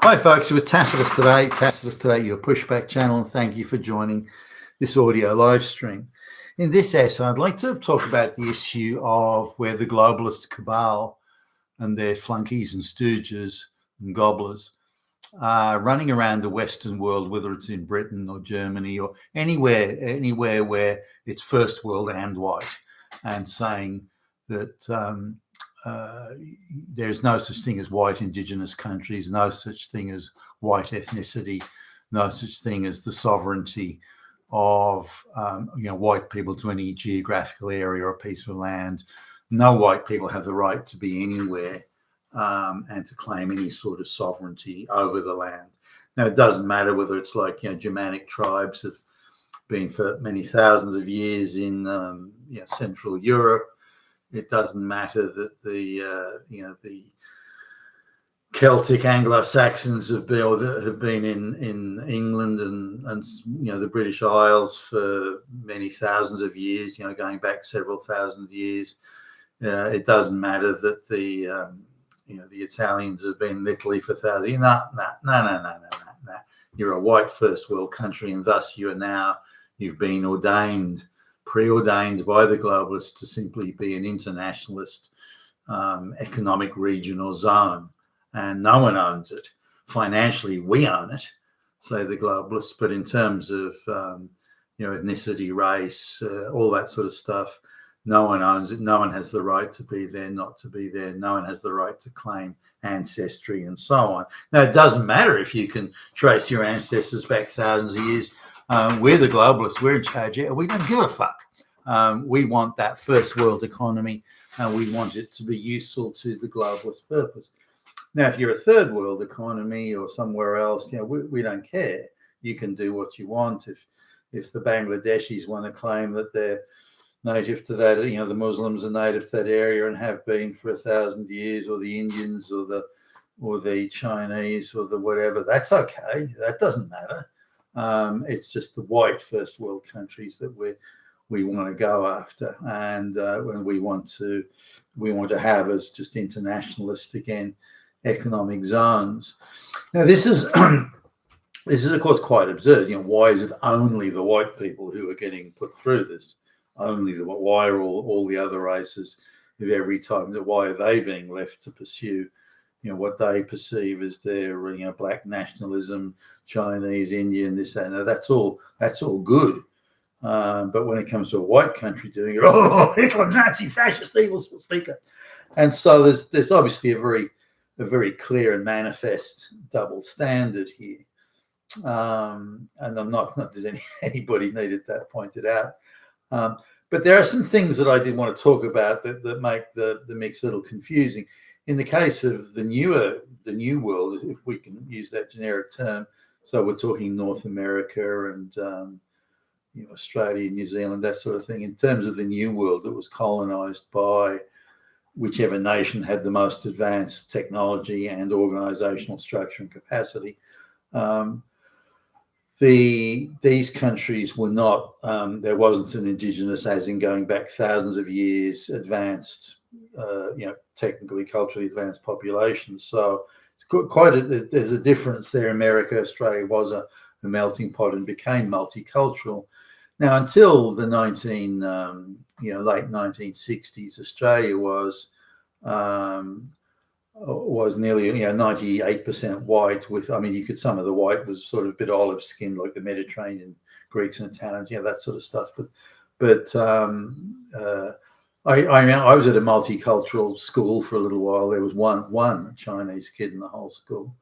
Hi folks, with Tacitus Today, your pushback channel, and thank you for joining this audio live stream. In this essay, I'd like to talk about the issue of where the globalist cabal and their flunkies and stooges and gobblers are running around the Western world, whether it's in Britain or Germany or anywhere where it's first world and white, and saying that there's no such thing as white indigenous countries, no such thing as white ethnicity, no such thing as the sovereignty of white people to any geographical area or piece of land. No white people have the right to be anywhere and to claim any sort of sovereignty over the land. Now, it doesn't matter whether it's like Germanic tribes have been for many thousands of years in Central Europe. It doesn't matter that the Celtic Anglo-Saxons have been in England and the British Isles for many thousands of years, going back several thousand years. It doesn't matter that the Italians have been in Italy for thousands. No. You're a white first world country, and thus you've been preordained by the globalists to simply be an internationalist economic region or zone, and no one owns it. Financially, we own it, say the globalists, but in terms of ethnicity, race, all that sort of stuff, no one owns it. No one has the right to be there, not to be there. No one has the right to claim ancestry and so on. Now, it doesn't matter if you can trace your ancestors back thousands of years. We're the globalists. We're in charge. We don't give a fuck. We want that first world economy, and we want it to be useful to the globalist purpose. Now, if you're a third world economy or somewhere else, we don't care. You can do what you want. If the Bangladeshis want to claim that they're native to that, the Muslims are native to that area and have been for 1,000 years, or the Indians or the Chinese or the whatever, that's okay. That doesn't matter. It's just the white first world countries that we want to go after, and when we want to have as just internationalist again economic zones. Now, this is of course quite absurd. Why is it only the white people who are getting put through this? Why are all the other races of every type? Why are they being left to pursue what they perceive as their black nationalism, Chinese, Indian, this, that, and that's all good. But when it comes to a white country doing it, Hitler, Nazi, fascist, evil speaker. And so there's obviously a very clear and manifest double standard here. And I'm not that anybody needed that pointed out. But there are some things that I did want to talk about that make the mix a little confusing. In the case of the new world, if we can use that generic term, so we're talking North America and Australia, New Zealand, that sort of thing. In terms of the new world that was colonized by whichever nation had the most advanced technology and organizational structure and capacity, these countries were not, there wasn't an indigenous, as in going back thousands of years, advanced, technically, culturally advanced population. So it's there's a difference there. America, Australia was a melting pot and became multicultural. Now, until the late 1960s, Australia was nearly 98% white. Some of the white was sort of a bit olive skinned, like the Mediterranean Greeks and Italians, that sort of stuff. But I was at a multicultural school for a little while. There was one Chinese kid in the whole school.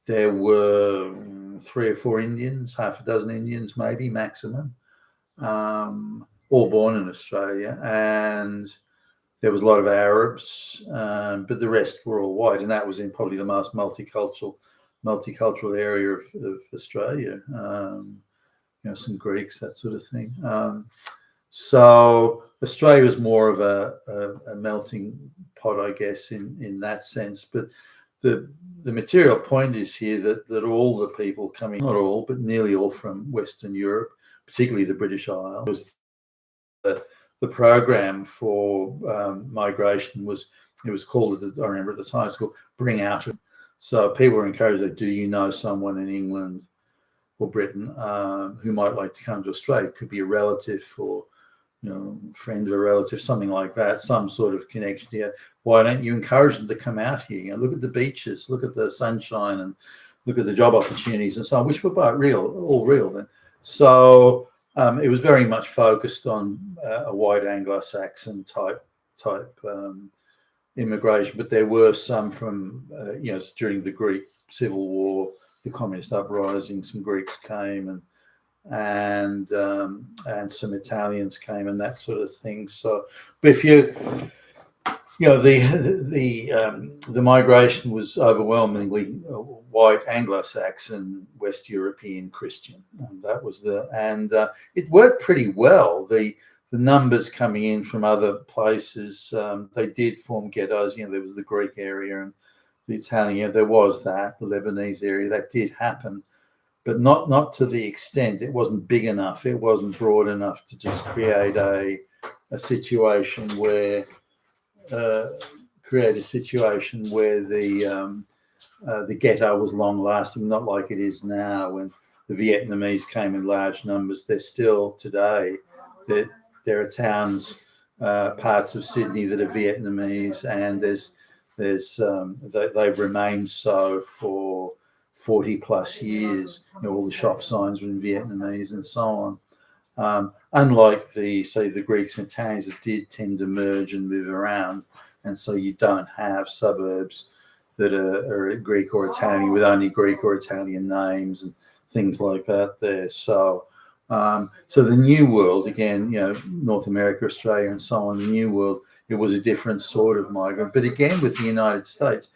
There were 3 or 4 Indians, half a dozen Indians, maybe maximum, all born in Australia, and there was a lot of Arabs, but the rest were all white, and that was in probably the most multicultural area of Australia. Some Greeks, that sort of thing. So Australia was more of a melting pot, I guess, in that sense. But the material point is here that all the people coming, not all, but nearly all from Western Europe, particularly the British Isles, was the the program for migration was, it was called, I remember at the time, it's called Bring Out. So people were encouraged that, do you know someone in England or Britain who might like to come to Australia? It could be a relative or, you know, friend of a relative, something like that, some sort of connection here. Why don't you encourage them to come out here? You know, look at the beaches, look at the sunshine, and look at the job opportunities and so on, which were both real, all real then. So it was very much focused on a white Anglo-Saxon type immigration, but there were some from, you know, during the Greek Civil War, the communist uprising, some Greeks came and some Italians came and that sort of thing. So, but if you know, the migration was overwhelmingly white Anglo-Saxon, West European Christian, and that was it worked pretty well. The numbers coming in from other places, they did form ghettos. You know, there was the Greek area and the Italian. You know, there was that, the Lebanese area, that did happen, but not to the extent. It wasn't big enough. It wasn't broad enough to just create a situation where the ghetto was long lasting, not like it is now when the Vietnamese came in large numbers. There's still today that there are towns, parts of Sydney that are Vietnamese, and they've remained so for 40 plus years. You know, all the shop signs were in Vietnamese and so on. Unlike the Greeks and Italians that did tend to merge and move around, and so you don't have suburbs that are Greek or Italian with only Greek or Italian names and things like that there. So the New World, again, you know, North America, Australia, and so on, the New World, it was a different sort of migrant. But again, with the United States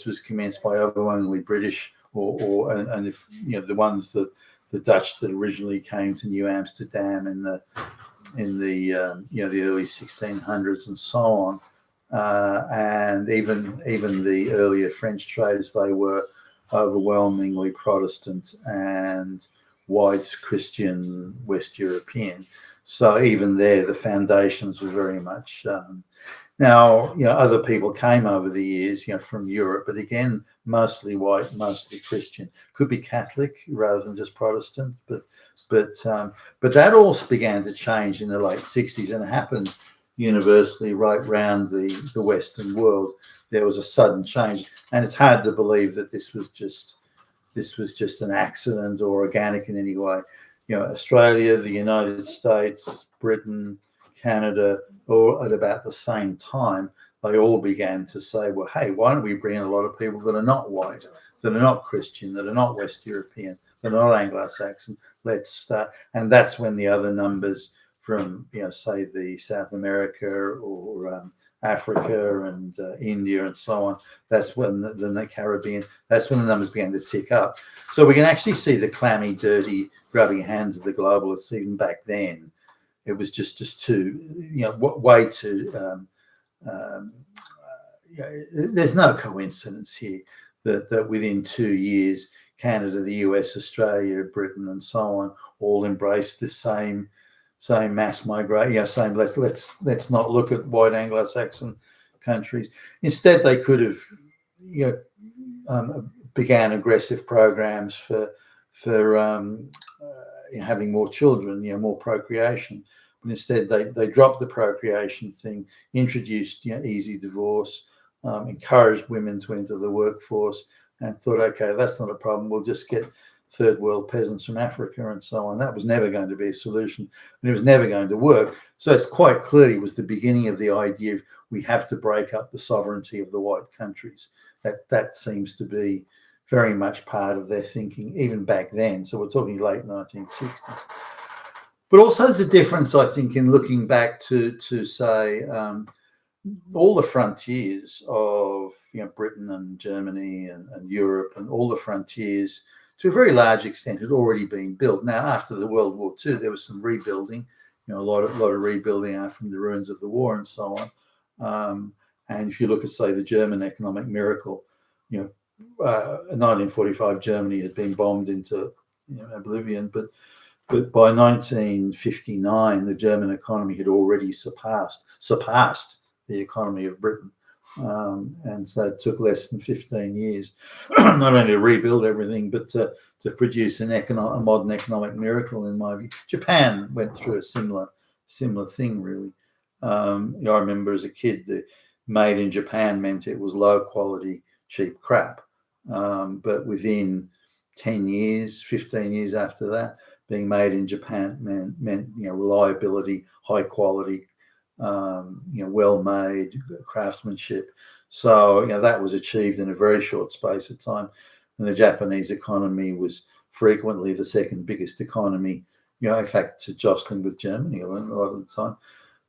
was commenced by overwhelmingly British and if, you know, the ones that the Dutch that originally came to New Amsterdam in the you know, the early 1600s and so on, and even the earlier French traders, they were overwhelmingly Protestant and white Christian West European. So even there, the foundations were very much. Now, you know, other people came over the years, you know, from Europe, but again, mostly white, mostly Christian. Could be Catholic rather than just Protestant, but that all began to change in the late 60s, and it happened universally right around the Western world. There was a sudden change, and it's hard to believe that this was just an accident or organic in any way. You know, Australia, the United States, Britain, Canada, all at about the same time, they all began to say, well, hey, why don't we bring in a lot of people that are not white, that are not Christian, that are not West European, that are not Anglo-Saxon? Let's start. And that's when the other numbers from, you know, say the South America or Africa and India and so on, that's when the Caribbean, that's when the numbers began to tick up. So we can actually see the clammy, dirty, grubby hands of the globalists even back then. It was just too, you know, way too. There's no coincidence here that within 2 years, Canada, the US, Australia, Britain, and so on all embraced the same mass migration. You know, same. Let's not look at white Anglo-Saxon countries. Instead, they could have, you know, began aggressive programs for having more children, you know, more procreation. But instead, they dropped the procreation thing, introduced, you know, easy divorce, encouraged women to enter the workforce, and thought, okay, that's not a problem. We'll just get third world peasants from Africa and so on. That was never going to be a solution, and it was never going to work. So it's quite clearly was the beginning of the idea of we have to break up the sovereignty of the white countries. That seems to be very much part of their thinking, even back then. So we're talking late 1960s. But also there's a difference, I think, in looking back to say all the frontiers of, you know, Britain and Germany and Europe, and all the frontiers to a very large extent had already been built. Now, after the World War II, there was some rebuilding, you know, a lot of rebuilding from the ruins of the war and so on. And if you look at, say, the German economic miracle, you know, in 1945, Germany had been bombed into, you know, oblivion, but But by 1959, the German economy had already surpassed the economy of Britain. And so it took less than 15 years, not only to rebuild everything, but to produce a modern economic miracle, in my view. Japan went through a similar thing, really. I remember as a kid, the made in Japan meant it was low quality, cheap crap. But within 10 years, 15 years after that, being made in Japan meant reliability, high quality, well-made craftsmanship. So that was achieved in a very short space of time. And the Japanese economy was frequently the second biggest economy, in fact, jostling with Germany a lot of the time,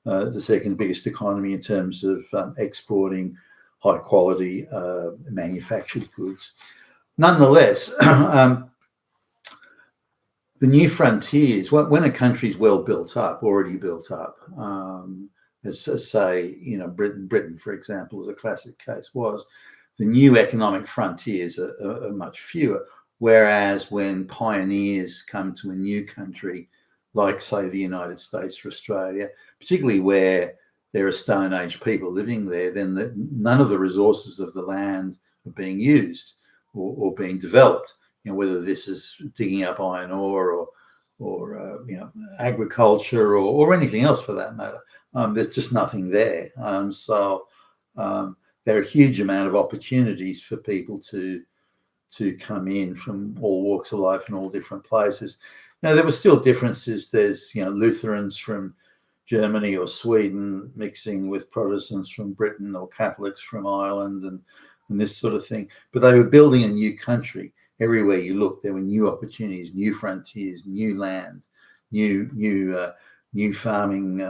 the second biggest economy in terms of exporting high quality manufactured goods. Nonetheless, the new frontiers, when a country's well built up, already built up, as say, Britain, for example, is a classic case, was the new economic frontiers are much fewer. Whereas when pioneers come to a new country, like, say, the United States or Australia, particularly where there are Stone Age people living there, then none of the resources of the land are being used or being developed. Whether this is digging up iron ore or agriculture or anything else for that matter. There's just nothing there. So there are a huge amount of opportunities for people to come in from all walks of life and all different places. Now, there were still differences. There's Lutherans from Germany or Sweden mixing with Protestants from Britain or Catholics from Ireland and this sort of thing. But they were building a new country. Everywhere you look, there were new opportunities, new frontiers, new land, new farming.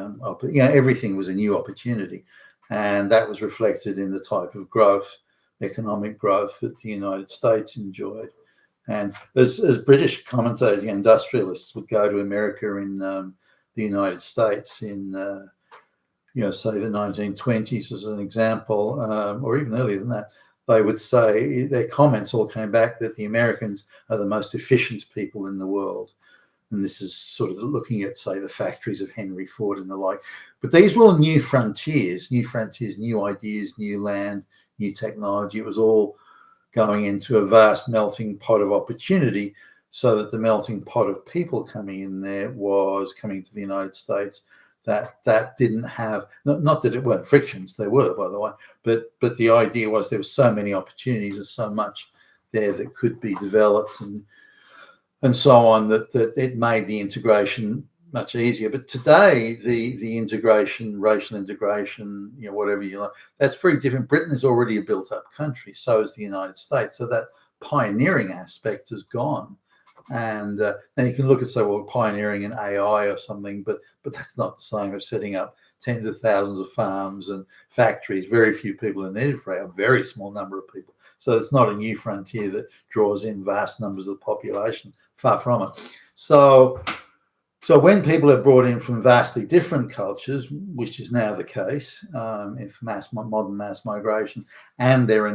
Everything was a new opportunity, and that was reflected in the type of growth, economic growth, that the United States enjoyed. And as British commentators, industrialists would go to America in the United States in, say the 1920s as an example, or even earlier than that. They would say, their comments all came back that the Americans are the most efficient people in the world. And this is sort of looking at, say, the factories of Henry Ford and the like. But these were all new frontiers, new ideas, new land, new technology. It was all going into a vast melting pot of opportunity, so that the melting pot of people coming in there was coming to the United States that didn't have, not that it weren't frictions, they were, by the way, but the idea was there were so many opportunities and so much there that could be developed and so on, that it made the integration much easier. But today, the integration, racial integration, whatever you like, that's very different. Britain is already a built-up country, so is the United States. So that pioneering aspect is gone. And now you can look at, say, well, pioneering in AI or something, but that's not the same as setting up tens of thousands of farms and factories. Very few people are needed for a very small number of people. So it's not a new frontier that draws in vast numbers of the population. Far from it. So when people are brought in from vastly different cultures, which is now the case, if modern mass migration, and there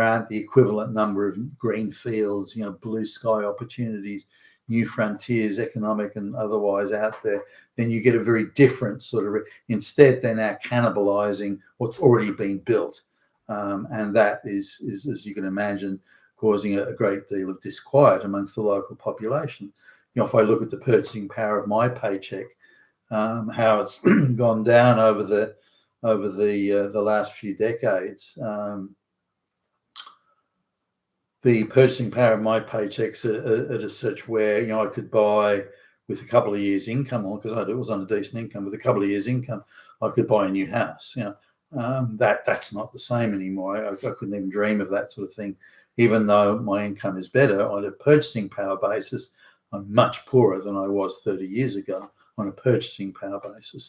aren't the equivalent number of green fields, blue sky opportunities, new frontiers, economic and otherwise out there, then you get a very different sort of, instead they're now cannibalizing what's already been built. And that is, as you can imagine, causing a great deal of disquiet amongst the local population. If I look at the purchasing power of my paycheck, how it's gone down over the last few decades, the purchasing power of my paychecks at a such where I could buy with a couple of years' income, or because it was on a decent income, with a couple of years' income, I could buy a new house. That's not the same anymore. I couldn't even dream of that sort of thing, even though my income is better on a purchasing power basis. I'm much poorer than I was 30 years ago on a purchasing power basis.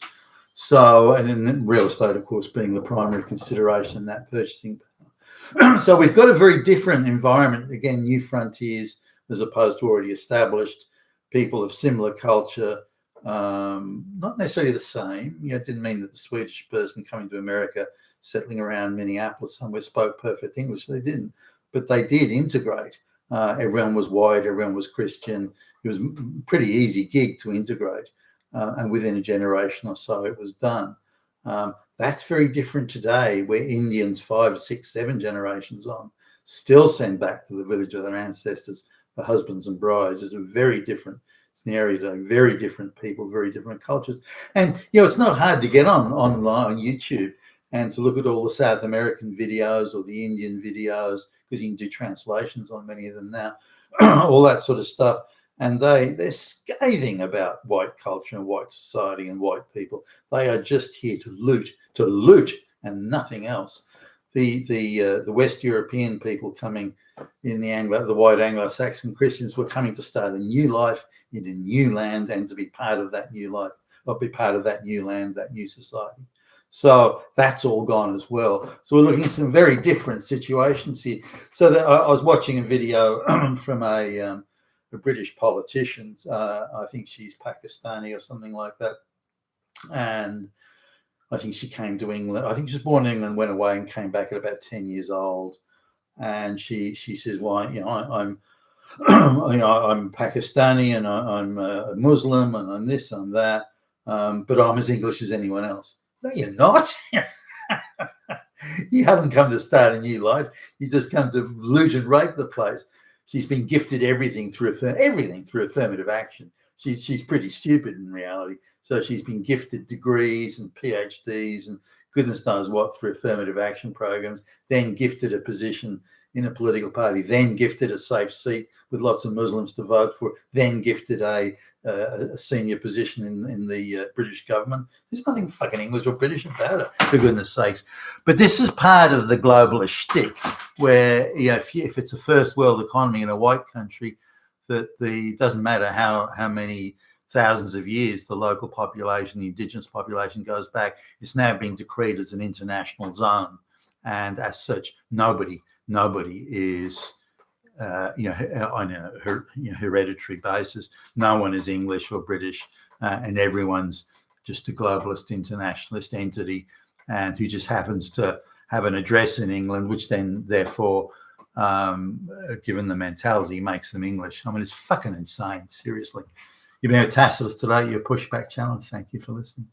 So, and then real estate, of course, being the primary consideration in that purchasing power. So we've got a very different environment. Again, new frontiers as opposed to already established, people of similar culture, not necessarily the same. It didn't mean that the Swedish person coming to America, settling around Minneapolis somewhere, spoke perfect English. They didn't, but they did integrate. Everyone was white, everyone was Christian. It was a pretty easy gig to integrate. And within a generation or so, it was done. That's very different today, where Indians 5, 6, 7 generations on still send back to the village of their ancestors for husbands and brides. It's a very different scenario today, very different people, very different cultures. And, it's not hard to get online on YouTube and to look at all the South American videos or the Indian videos, because you can do translations on many of them now, all that sort of stuff. And they're scathing about white culture and white society and white people. They are just here to loot and nothing else. The West European people coming in, the white Anglo-Saxon Christians, were coming to start a new life in a new land and to be part of that new life, or be part of that new land, that new society. So that's all gone as well. So we're looking at some very different situations here. So I was watching a video from a British politician. I think she's Pakistani or something like that. And I think she came to England. I think she was born in England, went away and came back at about 10 years old. And she says, "Why, I'm I'm Pakistani and I'm a Muslim and I'm this and that, but I'm as English as anyone else." No, you're not. You haven't come to start a new life. You just come to loot and rape the place. She's been gifted everything through affirmative action. She's pretty stupid in reality. So she's been gifted degrees and PhDs and goodness knows what through affirmative action programs, then gifted a position in a political party, then gifted a safe seat with lots of Muslims to vote for, then gifted a senior position in the British government. There's nothing fucking English or British about it, for goodness sakes. But this is part of the globalist shtick, where if it's a first world economy in a white country, that doesn't matter how many thousands of years the local population, the indigenous population goes back, it's now been decreed as an international zone, and as such, nobody is on a hereditary basis. No one is English or British, and everyone's just a globalist internationalist entity, and who just happens to have an address in England, which then therefore, given the mentality, makes them English. I mean, it's fucking insane, seriously. You've been a Tacitus today, your pushback challenge. Thank you for listening.